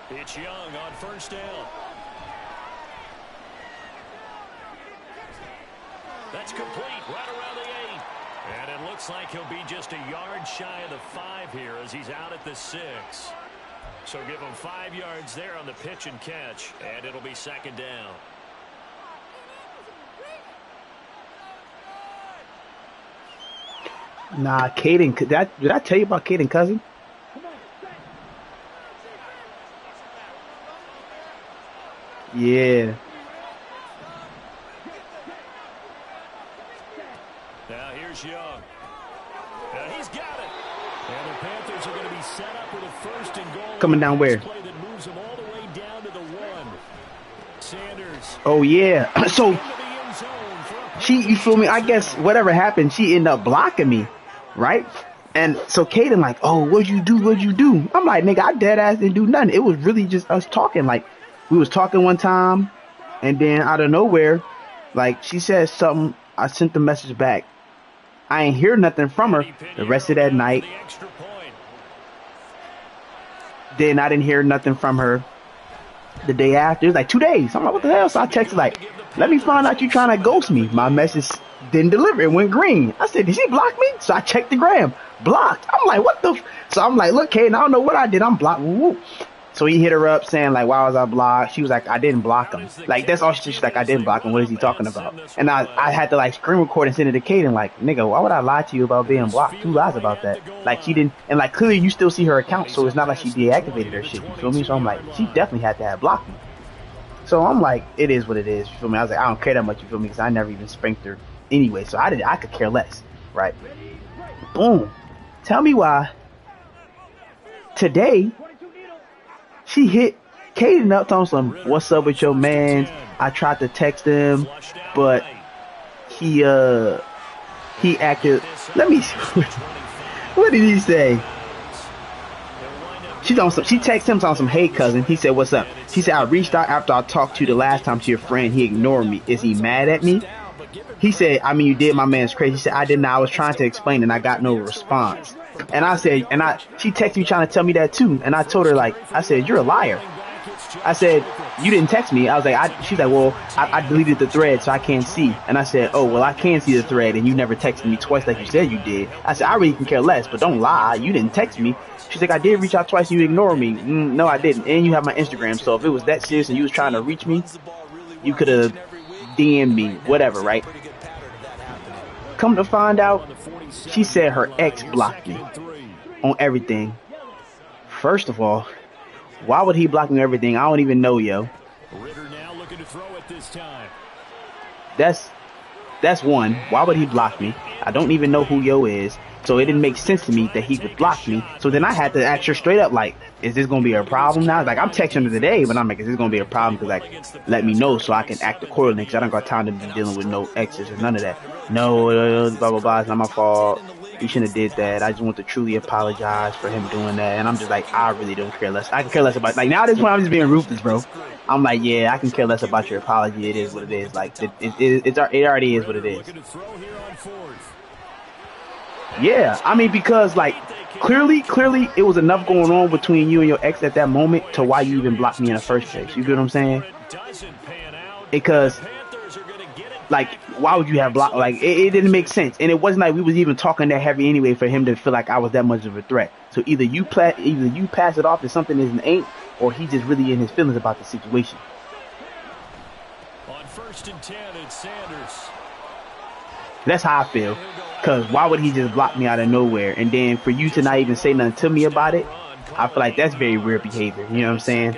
It's Young on first down. That's complete right around the 8. And it looks like he'll be just a yard shy of the 5 here as he's out at the 6. So give him 5 yards there on the pitch and catch, and it'll be second down. Nah, Caden, did I tell you about Caden Cousin? Yeah. Now here's Young. Now he's got it. And the Panthers are going to be set up with a first and goal. Coming down where? Play that moves them all the way down to the 1. Sanders. Oh, yeah. So, you feel me? I guess whatever happened, she ended up blocking me, right? And so Caden like, oh, what'd you do? What'd you do? I'm like, nigga, I dead ass didn't do nothing. It was really just us talking. Like, we was talking one time, and then out of nowhere, like, she said something. I sent the message back. I ain't hear nothing from her the rest of that night. Then I didn't hear nothing from her the day after. It was like 2 days. I'm like, what the hell? So I texted like, let me find out you trying to ghost me. My message didn't deliver. It went green. I said, did she block me? So I checked the gram. Blocked. I'm like, what the? So I'm like, look, Caden, I don't know what I did. I'm blocked. Woo. So he hit her up saying, like, why was I blocked? She was like, I didn't block him. Like, that's all she's like, I didn't block him. What is he talking about? And I had to, like, screen record and send it to Caden, like, nigga, why would I lie to you about being blocked? 2 lies about that. Like, she didn't, and, like, clearly you still see her account, so it's not like she deactivated her shit. You feel me? So I'm like, she definitely had to have blocked me. So I'm like, it is what it is. You feel me? I was like, I don't care that much, you feel me? Because I never even spanked her anyway. So I could care less, right? Boom. Tell me why today she hit Caden up on some, what's up with your man? I tried to text him, but he acted, let me, what did he say? She texted him on some, hey cousin. He said, what's up? She said, I reached out after I talked to you the last time to your friend. He ignored me. Is he mad at me? He said, I mean, you did, my man's crazy. He said, I did not. I was trying to explain and I got no response. And I said, she texted me trying to tell me that too. And I told her, like, I said, you're a liar. I said, you didn't text me. I was like, she's like, well, I deleted the thread so I can't see. And I said, oh, well, I can see the thread and you never texted me twice like you said you did. I said, I really can care less, but don't lie. You didn't text me. She's like, I did reach out twice and you ignored me. No, I didn't. And you have my Instagram. So if it was that serious and you was trying to reach me, you could have DM'd me, whatever, right? Come to find out, she said her ex blocked me on everything. First of all, why would he block me on everything? I don't even know, yo. That's one. Why would he block me? I don't even know who yo is. So it didn't make sense to me that he would block me. So then I had to ask her straight up, like, is this going to be a problem now? Like, I'm texting her today, but I'm like, is this going to be a problem? Because, like, let me know so I can act accordingly. Because I don't got time to be dealing with no exes or none of that. No, blah, blah, blah. It's not my fault. He shouldn't have did that. I just want to truly apologize for him doing that. And I'm just like, I really don't care less. I can care less about, like, now at this point, I'm just being ruthless, bro. I'm like, yeah, I can care less about your apology. It is what it is. Like, it already is what it is. Yeah, I mean, because, like, clearly, it was enough going on between you and your ex at that moment to why you even blocked me in the first place. You get what I'm saying? Because, like, why would you have blocked? Like, it didn't make sense. And it wasn't like we was even talking that heavy anyway for him to feel like I was that much of a threat. So either you pass it off as something that ain't, or he just really in his feelings about the situation. On 1st and 10, it's Sanders. That's how I feel. Because why would he just block me out of nowhere? And then for you to not even say nothing to me about it, I feel like that's very weird behavior. You know what I'm saying?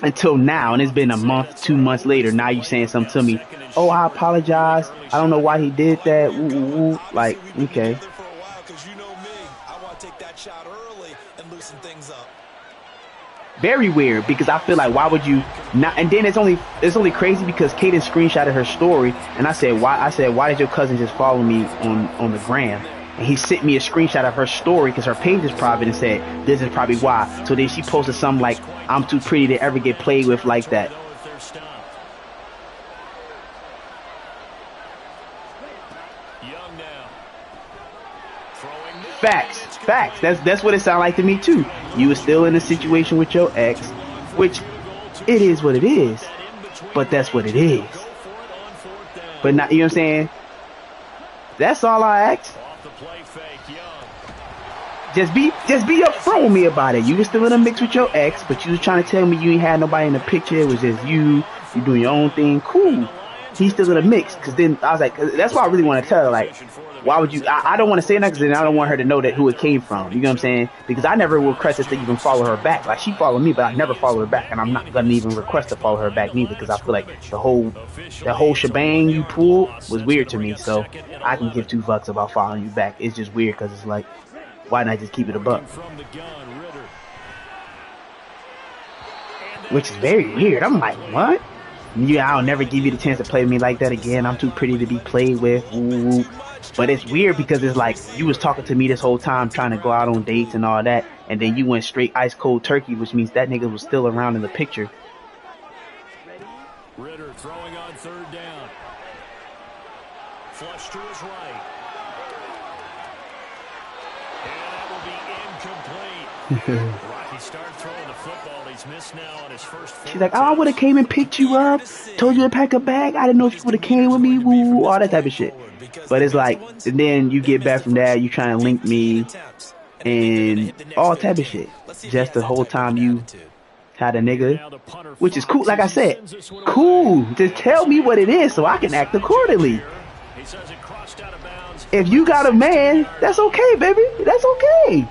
Until now, and it's been a month, 2 months later, now you saying something to me. Oh, I apologize. I don't know why he did that. Woo, woo, woo. Like, okay. Very weird, because I feel like why would you not? And then it's only crazy because Caden screenshotted her story, and I said why did your cousin just follow me on the gram? And he sent me a screenshot of her story because her page is private and said this is probably why. So then she posted something like, I'm too pretty to ever get played with like that. Facts. That's what it sounded like to me too. You were still in a situation with your ex, which it is what it is, but that's what it is. But not, you know what I'm saying? That's all I ask. Just be upfront with me about it. You were still in a mix with your ex, but you was trying to tell me you ain't had nobody in the picture. It was just you doing your own thing. Cool. He's still in a mix. Cause then I was like, that's why I really want to tell her, like, why would you, I don't want to say that because then I don't want her to know that who it came from. You know what I'm saying? Because I never requested to even follow her back. Like, she followed me, but I never follow her back. And I'm not going to even request to follow her back neither, because I feel like the whole shebang you pulled was weird to me. So I can give two fucks about following you back. It's just weird because it's like, why not just keep it a buck? Which is very weird. I'm like, what? Yeah, I'll never give you the chance to play with me like that again. I'm too pretty to be played with. Ooh. But it's weird because it's like you was talking to me this whole time trying to go out on dates and all that, and then you went straight ice cold turkey, which means that nigga was still around in the picture. Ritter throwing on third down. Flush to his right. And that will be incomplete. Rocky started throwing the football. He's missed now on his first. She's like, oh, I would have came and picked you up, told you to pack a bag. I didn't know if you would have came with me, woo, all that type of shit. But it's like, and then you get back from that, you trying to link me and all type of shit. Just the whole time you had a nigga, which is cool. Like I said, cool. Just tell me what it is so I can act accordingly. If you got a man, that's okay, baby. That's okay.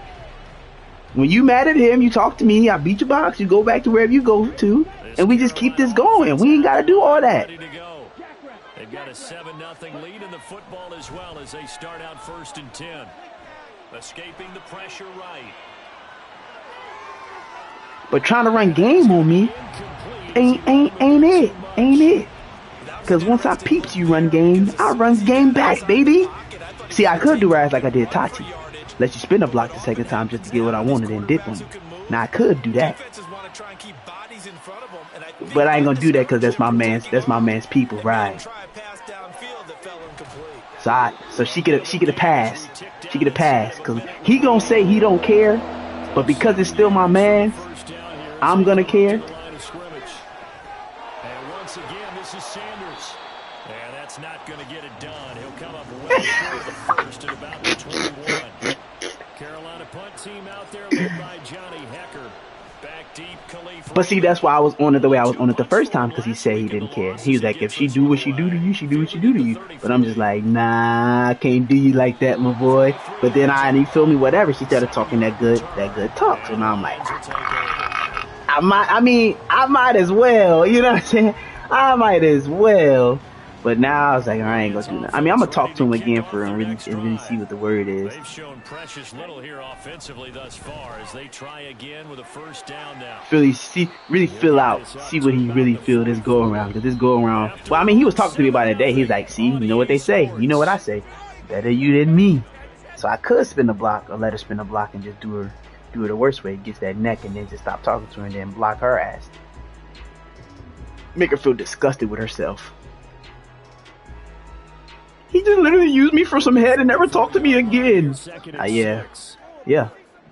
When you mad at him, you talk to me, I beat your box, you go back to wherever you go to, and we just keep this going. We ain't got to do all that. They've got a 7-0 lead in the football as well as they start out 1st and 10. Escaping the pressure right. But trying to run game on me ain't it. Because once I peeps you run game, I run game back, baby. See, I could do right like I did Tati. Let you spin a block the second time just to get what I wanted and dip on me. Now I could do that. But I ain't gonna do that because that's my man's people, right? So she get a pass. She get a pass because he gonna say he don't care, but because it's still my man, I'm gonna care. And once again, this is Sanders. And that's not gonna get it done. He'll come up well short the first at about the 21. Carolina punt team out there led by Johnny Hecker. Back deep, Khalif. But see, that's why I was on it the way I was on it the first time, because he said he didn't care. He was like, if she do what she do to you, she do what she do to you. But I'm just like, nah, I can't do you like that, my boy. But then you feel me, whatever. She started talking that good talk. So now I'm like, I might as well. You know what I'm saying? I might as well. But now I was like, I ain't gonna do that. I mean, I'm gonna talk to him again for him and really see what the word is. They've shown precious little here offensively thus far as they try again with a first down now. Really fill out, see what he really feel this go around. Because this go around, well, I mean, he was talking to me about it today. He's like, see, you know what they say, you know what I say, better you than me. So I could spin the block or let her spin the block and just do her the worst way, gets that neck and then just stop talking to her and then block her ass. Make her feel disgusted with herself. He just literally used me for some head and never talked to me again. Yeah.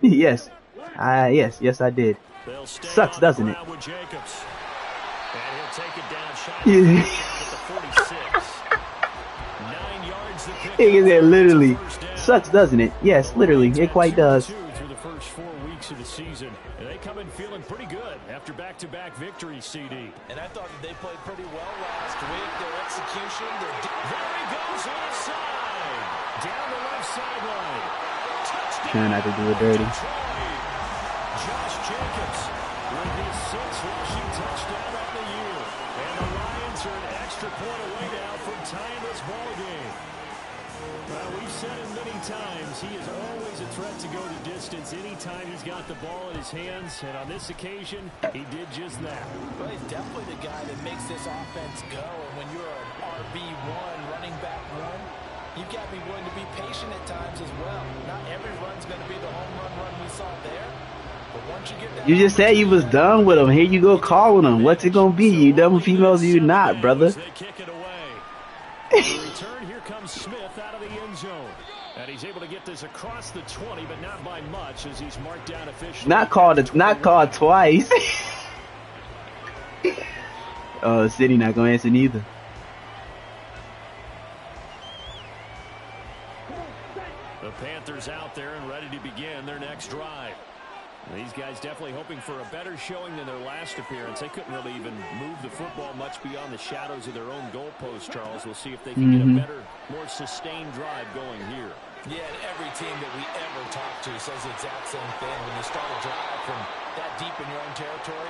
Yes, I did. Sucks, doesn't it? Yeah. It literally sucks, doesn't it? Yes, literally, it quite does. Of the season, and they come in feeling pretty good after back-to-back victories, CD. And I thought that they played pretty well last week. Their execution, there he goes left side, down the left sideline. Trying not to do it dirty. Josh Jacobs with his 6th rushing touchdown on the year, and the Lions are an extra point away now from tying this ball game. Well, we've said it many times, he is always a threat to go the distance anytime he's got the ball in his hands, and on this occasion, he did just that. Well, he's definitely the guy that makes this offense go, and when you're an RB1, running back one, you've got to be willing to be patient at times as well. Not every run's going to be the home run we saw there, but once you get that... You just said you was done with him. Here you go calling him. What's it going to be? You done with females or you not, brother? They kick it away. Return, here comes Smith out of the end zone. And he's able to get this across the 20, but not by much as he's marked down officially. Not called twice. City not gonna answer neither. The Panthers out there and ready to begin their next drive. These guys definitely hoping for a better showing than their last appearance. They couldn't really even move the football much beyond the shadows of their own goalpost, Charles. We'll see if they can get a better, more sustained drive going here. Yeah, and every team that we ever talk to says the exact same thing. When you start a drive from that deep in your own territory,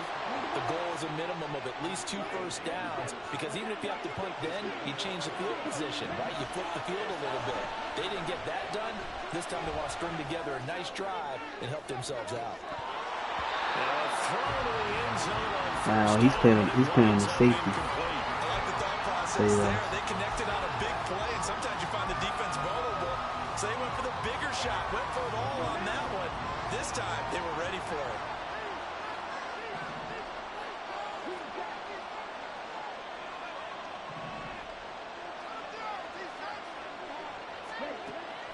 the goal is a minimum of at least 2 first downs, because even if you have to punt then, you change the field position, right? You flip the field a little bit. They didn't get that done. This time they want to string together a nice drive and help themselves out. Wow, he's playing the safety. I like the thought process there. They connected on a big play, and sometimes you find the defense vulnerable. So they went for the bigger shot, went for it all on that one. This time, they were ready for it.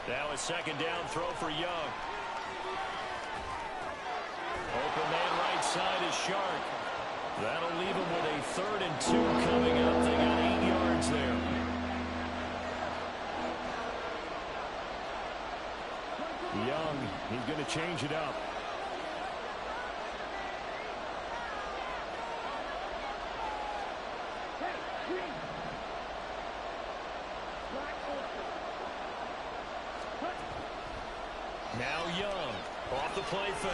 Now a second down throw for Young. Open man right side is Shark. That'll leave him with a 3rd and 2 coming up. They got 8 yards there. Young, he's going to change it up. Now Young, off the play fake.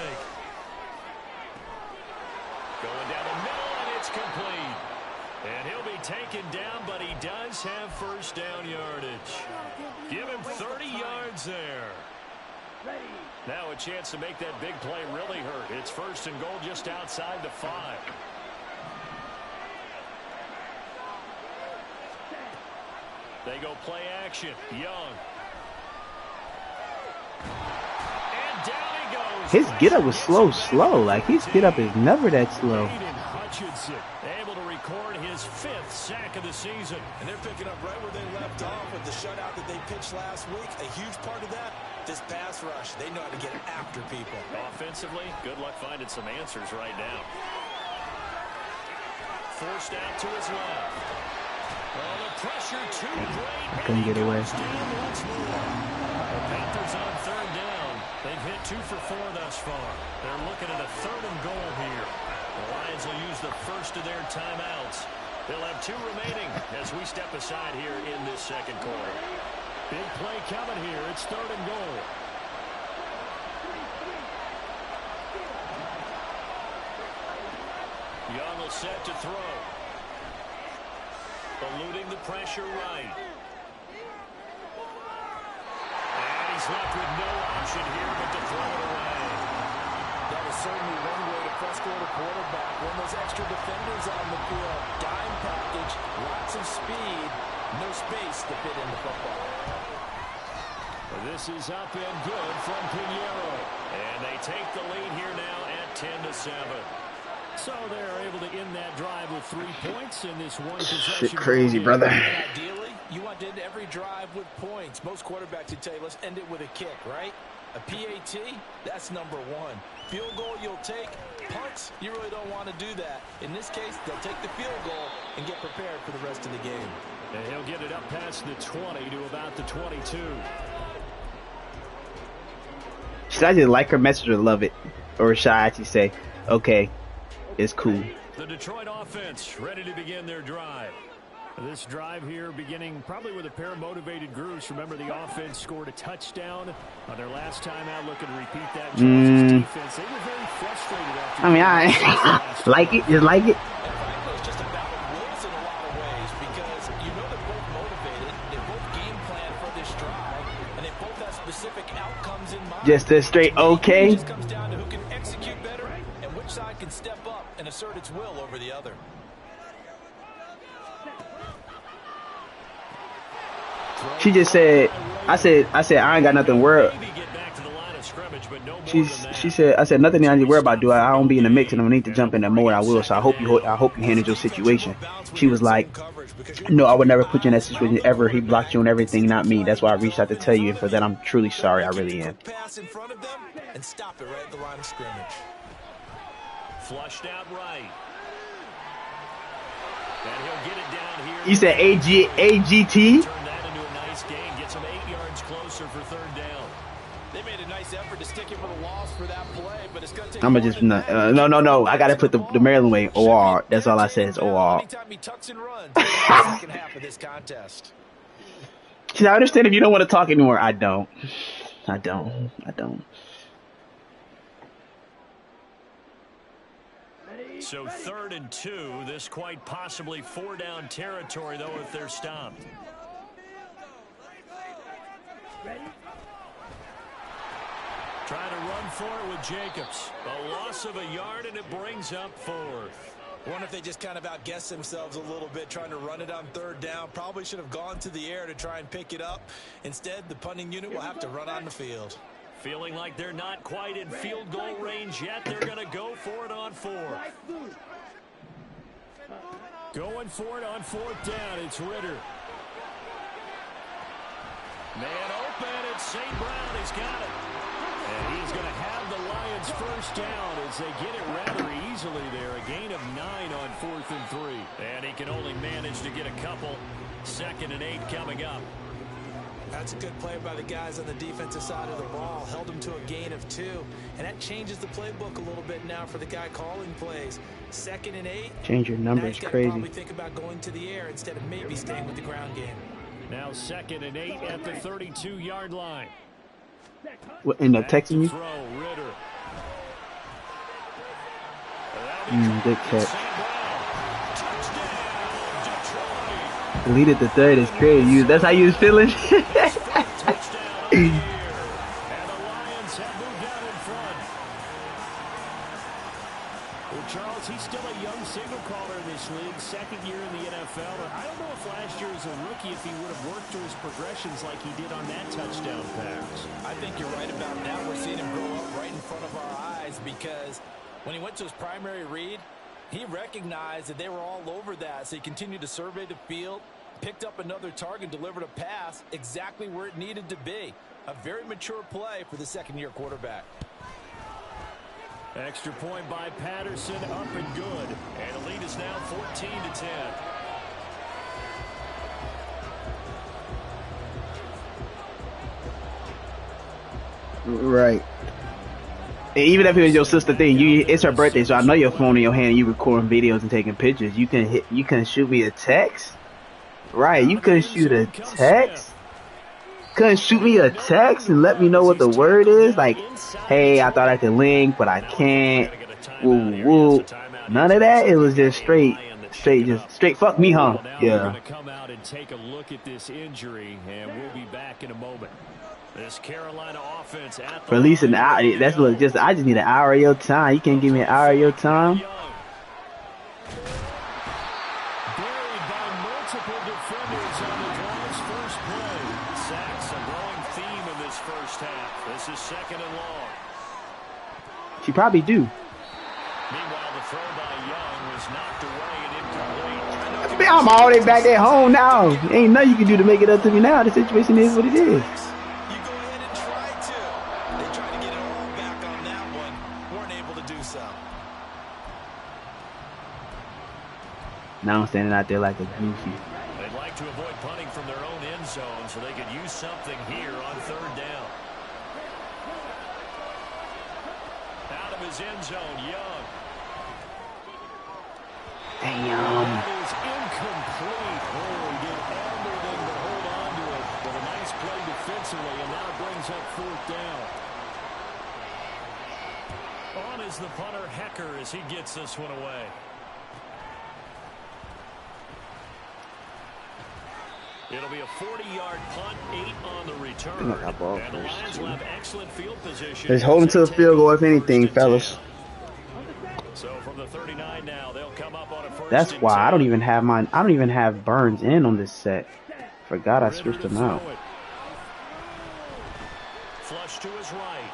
Going down the middle, and it's complete. And he'll be taken down, but he does have first down yardage. Give him 30 yards there. Now a chance to make that big play really hurt. It's 1st and goal just outside the 5. They go play action. Young. And down he goes. His get up was slow. Like his get up is never that slow. Hutchinson able to record his 5th sack of the season. And they're picking up right where they left off with the shutout that they pitched last week. A huge part of that, this pass rush. They know how to get after people. Offensively, good luck finding some answers right now. Forced out to his left. Oh, the pressure too great. Couldn't get away. The Panthers on 3rd down. They've hit 2 for 4 thus far. They're looking at a 3rd and goal here. The Lions will use the first of their timeouts. They'll have 2 remaining as we step aside here in this second quarter. Big play coming here. It's 3rd and goal. Young will set to throw. Eluding the pressure right. And he's left with no option here but to throw it away. That is certainly one way to frustrate a quarterback. When those extra defenders on the field, dime package, lots of speed, no space to fit in the football. This is up and good from Pinheiro. And they take the lead here now at 10-7. So they're able to end that drive with 3 points in this one possession. Shit crazy, brother. Ideally, you want to end every drive with points. Most quarterbacks would tell you, let's end it with a kick, right? A PAT, that's number 1. Field goal you'll take. Punts, you really don't want to do that. In this case, they'll take the field goal and get prepared for the rest of the game. And he'll get it up past the 20 to about the 22. Should I just like her message or love it? Or should I actually say, okay, it's cool? The Detroit offense ready to begin their drive. This drive here beginning probably with a pair of motivated groups. Remember, the offense scored a touchdown on their last time out. Looking to repeat that. Defense, they were very frustrated after. I mean, I like it. Just like it. It's just about wills in a lot of ways, because you know they're both motivated. They both game plan for this drive, and they both have specific outcomes in mind. Just a straight okay. It just comes down to who can execute better and which side can step up and assert its will over the other. She just said, I said I ain't got nothing to worry. She said, I said nothing I need to worry about. I don't be in the mix, and I need to jump in there more. I will. So I hope you handled your situation. She was like, no, I would never put you in that situation ever. He blocked you and everything, not me. That's why I reached out to tell you, and for that I'm truly sorry. I really am. Pass in front of them and stop it right at the line of scrimmage. Flushed out right. And he'll get it down here. You said AGT? Turn that into a nice gain. Gets him 8 yards closer for third down. They made a nice effort to stick him with a loss for that play, but it's going to take I'm gonna just no. I gotta put the Maryland way. OR. That's all I said is OR. Anytime he tucks and runs in the second half of this contest. I understand if you don't want to talk anymore. I don't. So 3rd and 2. This quite possibly 4-down territory, though, if they're stopped. Trying to run for it with Jacobs. A loss of a yard, and it brings up 4th. Wonder if they just kind of outguessed themselves a little bit trying to run it on 3rd down. Probably should have gone to the air to try and pick it up. Instead, the punting unit will have to run on the field. Feeling like they're not quite in field goal range yet. They're going to go for it on 4th. Going for it on 4th down. It's Ritter. Man open. It's St. Brown. He's got it. And he's going to have the Lions first down as they get it rather easily there. A gain of 9 on 4th and 3. And he can only manage to get a couple. 2nd and 8 coming up. That's a good play by the guys on the defensive side of the ball. Held them to a gain of 2. And that changes the playbook a little bit now for the guy calling plays. 2nd and 8. Change your numbers, crazy. Probably think about going to the air instead of maybe staying with the ground game. Now 2nd and 8 at the 32-yard line. What, end up texting you? Good catch. Deleted the 3rd is crazy. That's how you was feeling? Charles, he's still a young signal caller in this league, 2nd year in the NFL. I don't know if last year as a rookie, if he would have worked through his progressions like he did on that touchdown pass. I think you're right about that. We're seeing him grow up right in front of our eyes because when he went to his primary read, he recognized that they were all over that. So he continued to survey the field, picked up another target, delivered a pass exactly where it needed to be. A very mature play for the 2nd-year quarterback. Extra point by Patterson, up and good. And the lead is now 14-10. Right. And even if it was your sister thing, it's her birthday, so I know your phone in your hand. You recording videos and taking pictures. You can shoot me a text. Right? You couldn't shoot a text. Couldn't shoot me a text and let me know what the word is. Like, hey, I thought I could link, but I can't. Woo woo. None of that. It was just straight fuck me, huh? Yeah. Come out and take a look at this injury, and we'll be back in a moment. This Carolina offense at the for at least an hour. That's look. I just need an hour of your time. You can't give me an hour of your time. Buried by multiple defenders on the drive's first play. Sacks a growing theme in this first half. This is 2nd and long. She probably do. Meanwhile, the throw by Young was knocked away and incomplete. I'm already back at home now. Ain't nothing you can do to make it up to me now. The situation is what it is. Now I'm standing out there like a goofy. They'd like to avoid punting from their own end zone so they could use something here on 3rd down. Out of his end zone, Young. Damn. That is incomplete. Oh, he did everything but hold on to it. But a nice play defensively, and now brings up 4th down. On is the punter, Hecker, as he gets this one away. It'll be a 40-yard punt, 8 on the return. And the Lions will have excellent field position. Just holding to the field goal, if anything, fellas. So from the 39 now, they'll come up on a first. That's why I don't even have mine. I don't even have Burns in on this set. Forgot I switched them out. Flush to his right.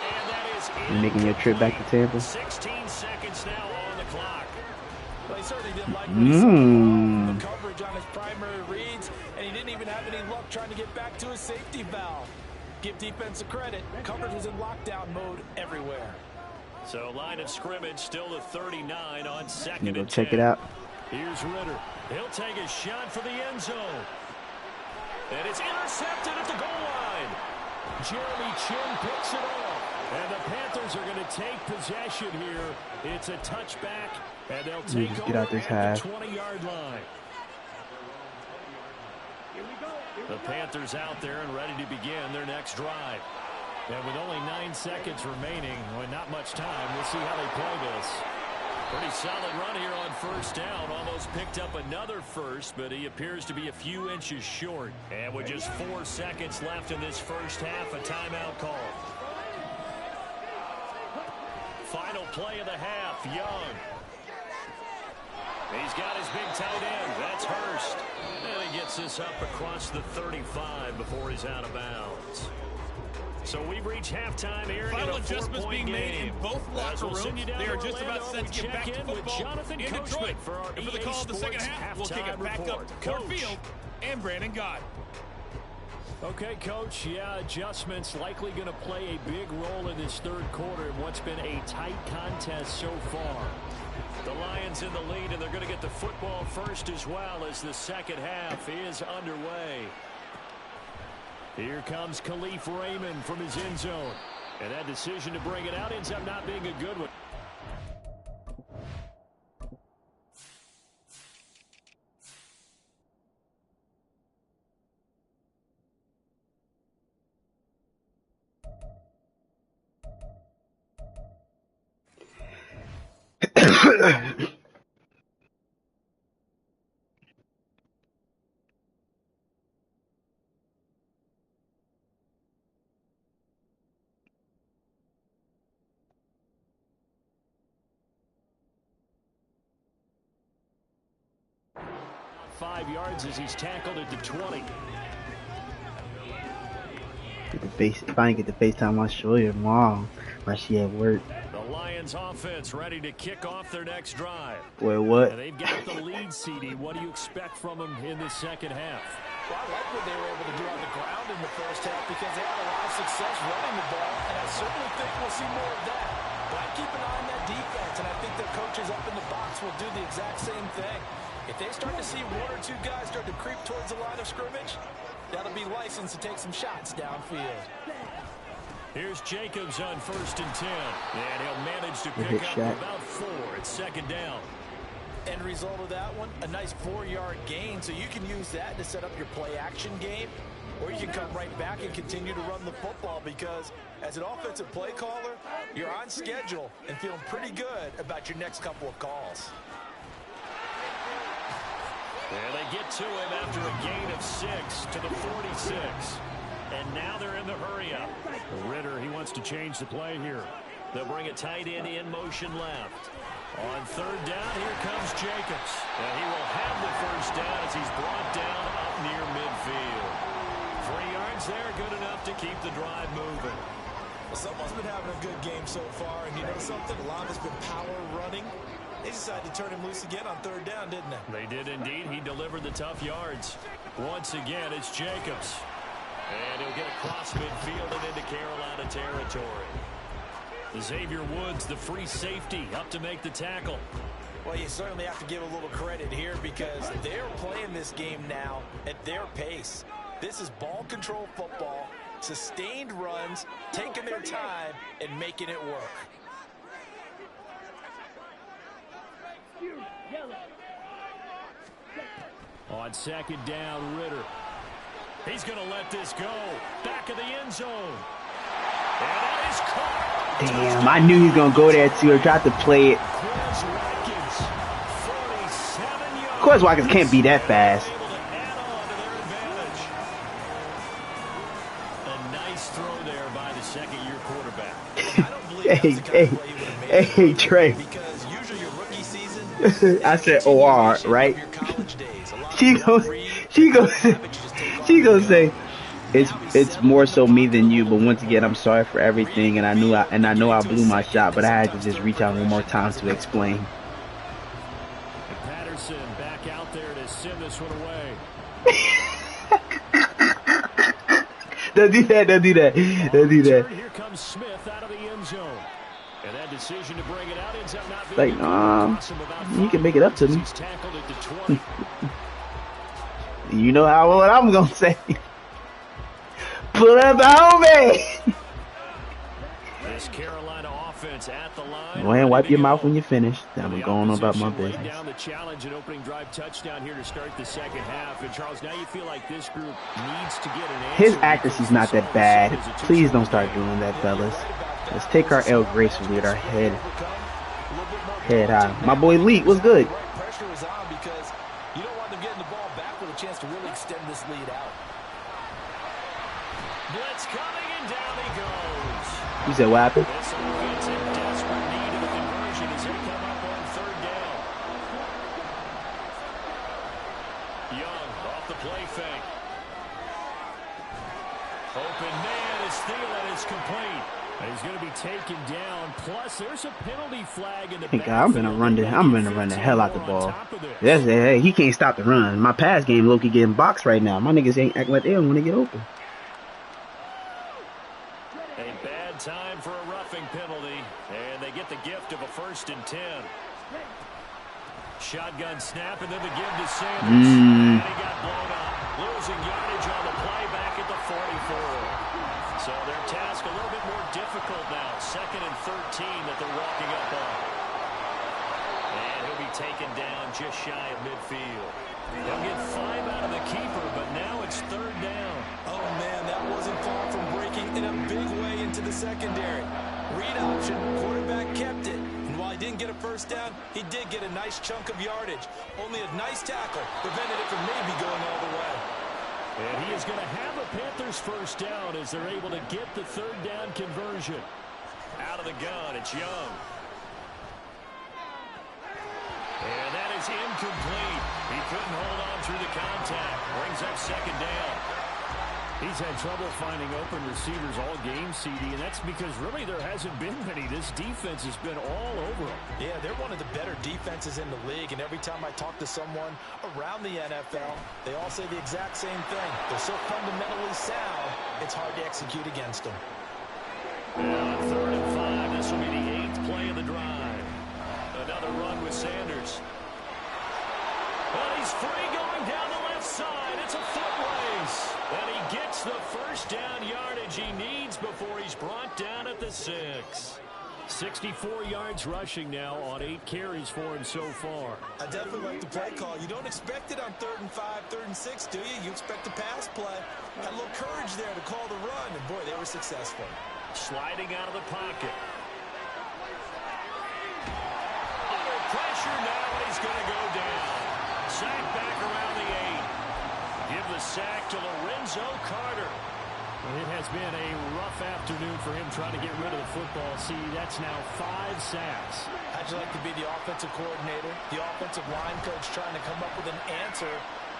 And that is You making your trip back to Tampa? 16 seconds now on the clock. Well, he certainly didn't like the coverage on his primary reads, and he didn't even have any luck trying to get back to his safety valve. Give defense a credit. Coverage was in lockdown mode everywhere. So line of scrimmage still to 39 on second and 10. Check it out. Here's Ritter. He'll take a shot for the end zone. And it's intercepted at the goal line. Jeremy Chinn picks it off. And the Panthers are going to take possession here. It's a touchback, and they'll take over get out this at the 20-yard line. The Panthers out there and ready to begin their next drive. And with only 9 seconds remaining, with not much time, we'll see how they play this. Pretty solid run here on first down. Almost picked up another first, but he appears to be a few inches short. And with just 4 seconds left in this first half, a timeout call. Final play of the half, Young. He's got his big tight end. That's Hurst. And he gets this up across the 35 before he's out of bounds. So we've reached halftime here. Final adjustments being made in both locker rooms. They are just about set to get back to football in Detroit. And for the call of the second half, we'll kick it back up to Court Field and Brandon Gott. Okay, Coach. Yeah, adjustments likely going to play a big role in this third quarter in what's been a tight contest so far. The Lions in the lead, and they're going to get the football first as well as the second half is underway. Here comes Khalif Raymond from his end zone. And that decision to bring it out ends up not being a good one. .5 yards as he's tackled at the 20. If I didn't get the FaceTime, I'll show you tomorrow while she at work. The Lions offense ready to kick off their next drive. Boy, what? And they've got the lead, CD. What do you expect from them in the second half? Well, I like what they were able to do on the ground in the first half because they had a lot of success running the ball, and I certainly think we'll see more of that. But I keep an eye on that defense, and I think their coaches up in the box will do the exact same thing. If they start to see 1 or 2 guys start to creep towards the line of scrimmage, that'll be licensed to take some shots downfield. Here's Jacobs on 1st and 10. And he'll manage to pick up about 4 at second down. End result of that one, a nice 4-yard gain, so you can use that to set up your play-action game, or you can come right back and continue to run the football because as an offensive play caller, you're on schedule and feeling pretty good about your next couple of calls. And they get to him after a gain of 6 to the 46. And now they're in the hurry-up. Ritter, he wants to change the play here. They'll bring a tight end in motion left. On 3rd down, here comes Jacobs. And he will have the first down as he's brought down up near midfield. 3 yards there, good enough to keep the drive moving. Well, someone's been having a good game so far, and you know something? A lot has been power running. They decided to turn him loose again on 3rd down, didn't they? They did indeed. He delivered the tough yards. Once again, it's Jacobs. And he'll get across midfield and into Carolina territory. Xavier Woods, the free safety, up to make the tackle. Well, you certainly have to give a little credit here because they're playing this game now at their pace. This is ball control football, sustained runs, taking their time, and making it work. On 2nd down, Ritter. He's going to let this go. Back of the end zone. And that is caught. Damn, I knew he was going to go there too. I tried to play it. Quez Watkins, 47 yards. Quez Watkins can't be that fast. Able to add on to their advantage. A nice throw there by the second-year quarterback. I don't believe that's the kind of play you would have made. Hey, Trey. Because usually your rookie season, I said OR, right? She gonna say it's more so me than you, but once again I'm sorry for everything, and I know I blew my shot, but I had to just reach out one more time to explain. And Patterson back out there to send this one away. Don't do that. Here comes Smith out of the end zone. And that decision to bring it out ends up not like, being you can make it up to me. You know what I'm gonna say. Put up on me. This Carolina offense at the line. Go ahead and wipe your mouth when you finish. I'm going on about my business. Down the challenge and opening drive touchdown here to start the second half. And Charles, now you feel like this group needs to get an answer. His accuracy's not that bad. Please don't start doing that, fellas. Let's take our L gracefully with our head high. My boy Lee, what's good? Pressure is on because you don't want them getting the ball back with a chance to really extend this lead out. Blitz coming and down he goes. You said what happened? This offense in desperate need of a conversion as they come up on third down. Young off the play fake. Open man is Thielen is complete. He's going to be taken down. Plus, there's a penalty flag in the back. I'm gonna run the hell out the ball. Hey, he can't stop the run. My pass game low-key getting boxed right now. My niggas ain't acting like they don't want to get open. A bad time for a roughing penalty, and they get the gift of a 1st and 10. Shotgun snap, and then the give to Sanders. And he got blown up, losing yardage on the play back at the 44. So their task a little bit more difficult now. 2nd and 13 that they're walking up on. And he'll be taken down just shy of midfield. They'll get 5 out of the keeper, but now it's 3rd down. Oh, man, that wasn't far from breaking in a big way into the secondary. Read option, quarterback kept it. And while he didn't get a 1st down, he did get a nice chunk of yardage. Only a nice tackle prevented it from maybe going all the way. And he is going to have a Panthers 1st down as they're able to get the 3rd down conversion. Out of the gun, it's Young. And that is incomplete. He couldn't hold on through the contact. Brings up 2nd down. He's had trouble finding open receivers all game, CD, and that's because really there hasn't been many. This defense has been all over them. Yeah, they're one of the better defenses in the league, and every time I talk to someone around the NFL, they all say the exact same thing. They're so fundamentally sound, it's hard to execute against them. And on 3rd and 5, this will be the 8th play of the drive. Another run with Sanders. But he's free going down the left side. It's a foot race. And he gets the 1st down yardage he needs before he's brought down at the 6. 64 yards rushing now on 8 carries for him so far. I definitely like the play call. You don't expect it on 3rd and 5, 3rd and 6, do you? You expect a pass play. Had a little courage there to call the run, and boy, they were successful. Sliding out of the pocket. Under pressure now, and he's going to go down. Sack back around the 8. Give the sack to Lorenzo Carter. It has been a rough afternoon for him trying to get rid of the football. See, that's now 5 sacks. How'd you like to be the offensive coordinator, the offensive line coach trying to come up with an answer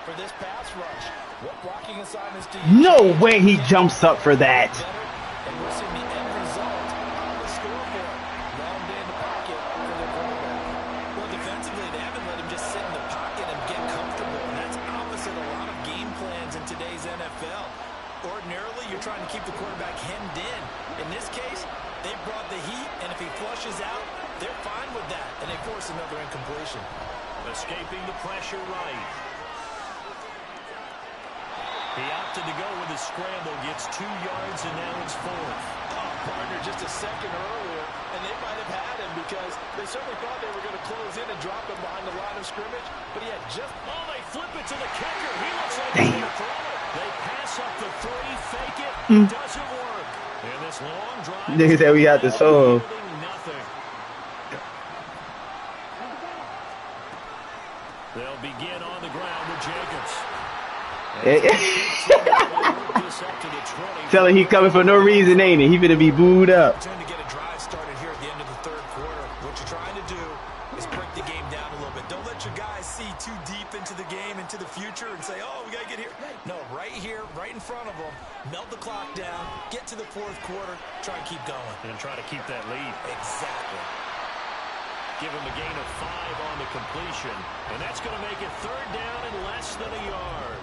for this pass rush? What blocking assignments do you No way he jumps up for that. And we're seeing the end result on the scoreboard. Long day in the pocket for the quarterback. Well, defensively, they haven't let him just sit in the pocket and get comfortable, and that's opposite a lot of game plans in today's NFL. Ordinarily, you're trying to keep the quarterback hemmed in. In this case, they brought the heat, and if he flushes out, they're fine with that, and they force another incompletion. Escaping the pressure right. He opted to go with a scramble, gets 2 yards, and now it's 4th. Oh, partner, just a second earlier, and they might have had him because they certainly thought they were going to close in and drop him behind the line of scrimmage, but he had just... Oh, they flip it to the kicker. He looks like he's going to throw it. They pass up the 3, fake it, doesn't work. And this long drive... Niggas said we had to show him. Nothing. They'll begin on the ground with Jacobs. Tell him he coming for no reason, ain't he? He finna be booed up. Trying to get a drive started here at the end of the 3rd quarter. What you're trying to do is break the game down a little bit. Don't let your guys see too deep into the game, into the future, and say, oh, we got to get here. No, right here, right in front of them. Melt the clock down, get to the 4th quarter, try and keep going. And try to keep that lead. Exactly. Give him a gain of 5 on the completion. And that's going to make it 3rd down and less than a yard.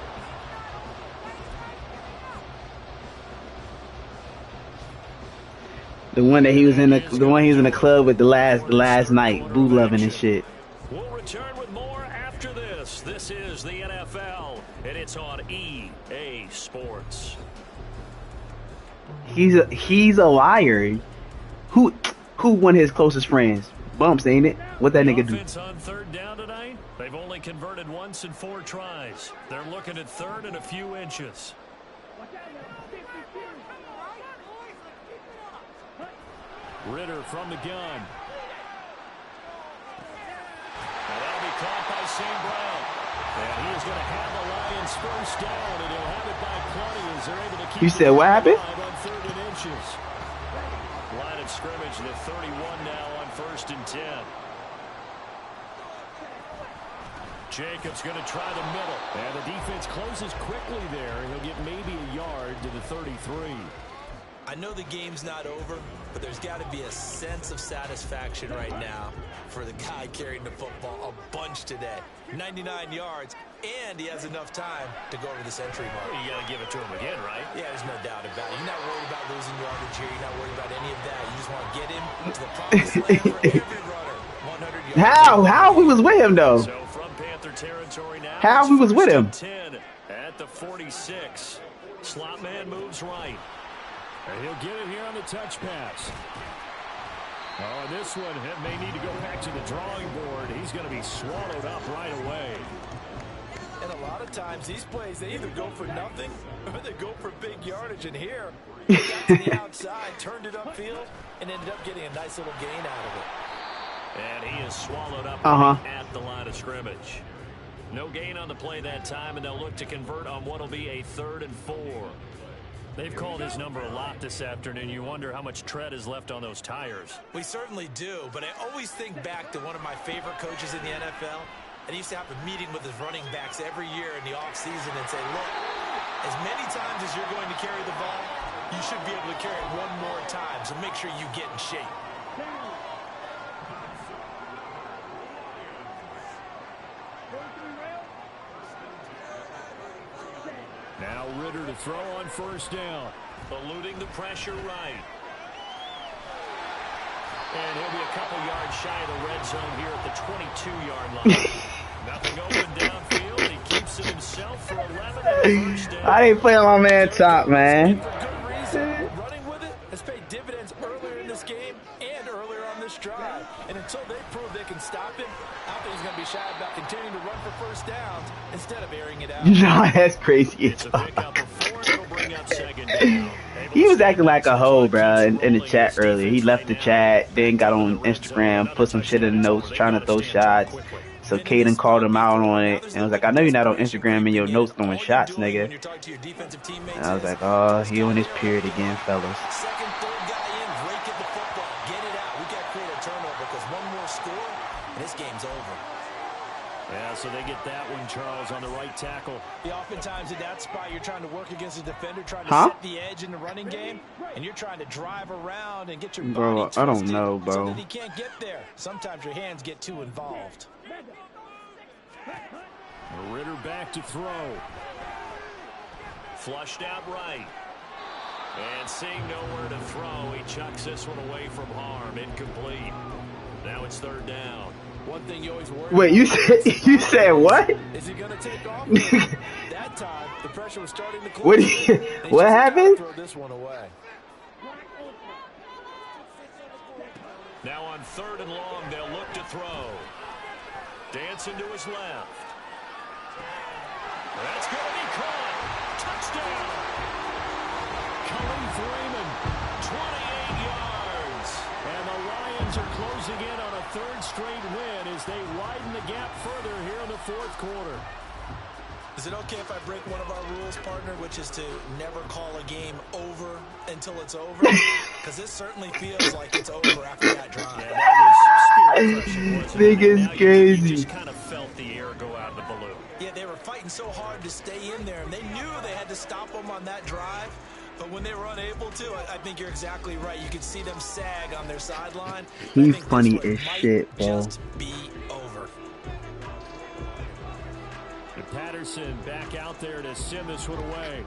The one that he was in the club with the last night, boo loving and shit. We'll return with more after this. This is the NFL, and it's on EA Sports. He's a liar. Who won his closest friends? Bumps, ain't it? What that nigga do? On third down tonight, they've only converted once in 4 tries. They're looking at third and a few inches. Ritter from the gun. And that'll be caught by St. Brown. And he is going to have the Lions first down, and he'll have it by plenty as they're able to keep. You said what happened? On third and inches. Line of scrimmage, the 31 now on 1st and 10. Jacobs going to try the middle. And the defense closes quickly there. He'll get maybe a yard to the 33. I know the game's not over, but there's got to be a sense of satisfaction right now for the guy carrying the football a bunch today. 99 yards, and he has enough time to go over the century mark. Well, you got to give it to him again, right? Yeah, there's no doubt about it. You're not worried about losing yardage here. You're not worried about any of that. You just want to get him to the promised land for every runner. 100 yards. How we was with him though? So from Panther territory now. How we was with him? 10 at the 46. Slot man moves right. And he'll get it here on the touch pass. Oh, this one may need to go back to the drawing board. He's going to be swallowed up right away. And a lot of times these plays, they either go for nothing or they go for big yardage. And here, he got to the outside, turned it upfield, and ended up getting a nice little gain out of it. And he is swallowed up at the line of scrimmage. No gain on the play that time, and they'll look to convert on what will be a 3rd and 4. They've called his number a lot this afternoon. You wonder how much tread is left on those tires. We certainly do, but I always think back to one of my favorite coaches in the NFL. And he used to have a meeting with his running backs every year in the offseason and say, look, as many times as you're going to carry the ball, you should be able to carry it one more time, so make sure you get in shape. Now Ritter to throw on 1st down. Eluding the pressure right. And he'll be a couple yards shy of the red zone here at the 22-yard line. Nothing open downfield. He keeps it himself for 11 and 1st down. I didn't play on my man top, man. For good reason. Running with it has paid dividends earlier in this game and earlier on this drive. And until they prove they can stop him, I think he's going to be shy about continuing to run for 1st downs instead of airing it out. No, that's crazy. It's a pickup of 4. It'll bring up 2nd down. He was acting like a hoe, bro, in the chat earlier. He left the chat, then got on Instagram, put some shit in the notes, trying to throw shots. So Caden called him out on it, and was like, I know you're not on Instagram in your notes throwing shots, nigga. And I was like, oh, he on his period again, fellas. Second, third guy in, rake at the football, get it out. We got to create a turnover because one more score, and this game's over. Yeah, so they get that one, Charles, on the right tackle. Yeah, oftentimes in that spot, you're trying to work against a defender, trying to set the edge in the running game, and you're trying to drive around and get your body twisted, I don't know, bro. so that he can't get there. Sometimes your hands get too involved. Ritter back to throw. Flushed out right. And seeing nowhere to throw, he chucks this one away from harm. Incomplete. Now it's 3rd down. One thing you always worry Wait, you said what? Is he going to take off? That time, the pressure was starting to close. What happened? Throw this one away. Now on 3rd and long, they'll look to throw. Dancing to his left. That's going to be caught. Touchdown. Khalif Raymond, 28 yards. And the Lions are closing in on a 3rd straight win as they widen the gap further here in the 4th quarter. Is it okay if I break one of our rules, partner, which is to never call a game over until it's over? Because this certainly feels like it's over after that drive. Yeah, that was spirit pressure. Nigga's crazy. You just kind of felt the air go out of the balloon. Yeah, they were fighting so hard to stay in there, and they knew they had to stop them on that drive. But when they were unable to, I think you're exactly right. You could see them sag on their sideline. He's funny as shit, bro. Just be over. And Patterson back out there to send this one away.